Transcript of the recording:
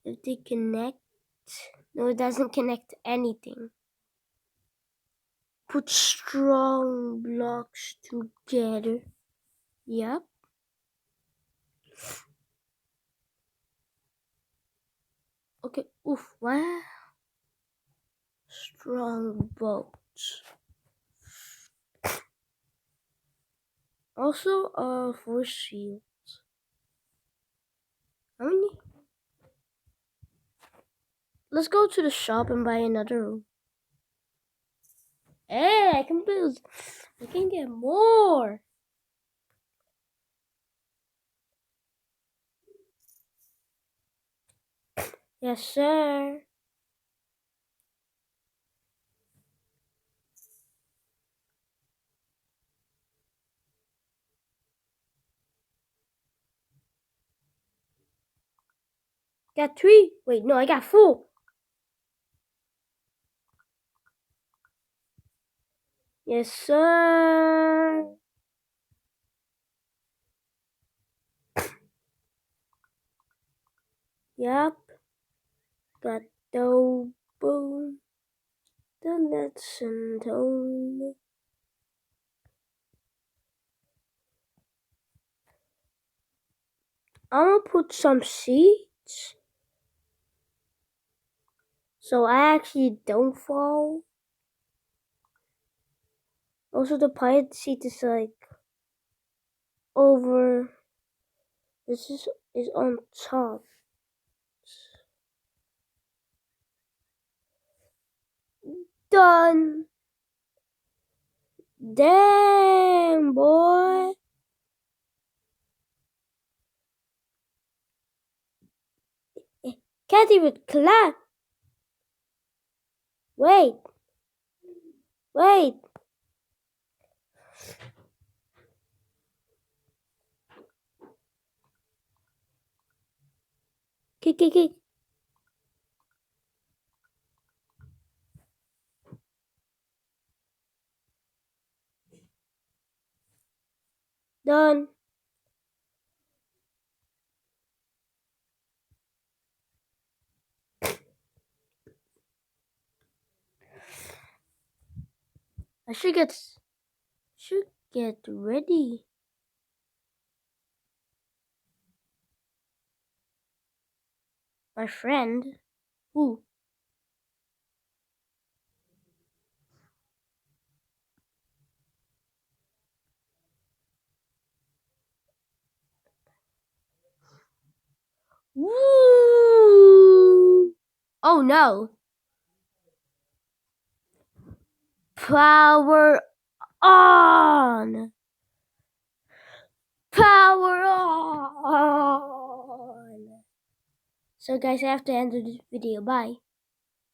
if they connect. No, it doesn't connect anything. Put strong blocks together. Yep. Okay. Oof. Wow. Strong bolts. Also, force shields. How many? Let's go to the shop and buy another room. Hey, I can build. I can get more. Yes, sir. Got 3. Wait, no, I got 4. Yes, sir. Yep. Got the boom. The lesson tone. I'm gonna put some seeds so I actually don't fall. Also, the pirate seat is like over. This is on top. Done. Damn, boy. Can't even clap. Wait. Wait. Kick. Done. I should get ready. My friend. Who? Woo! Oh no. Power on. Power on. So guys, I have to end this video. Bye.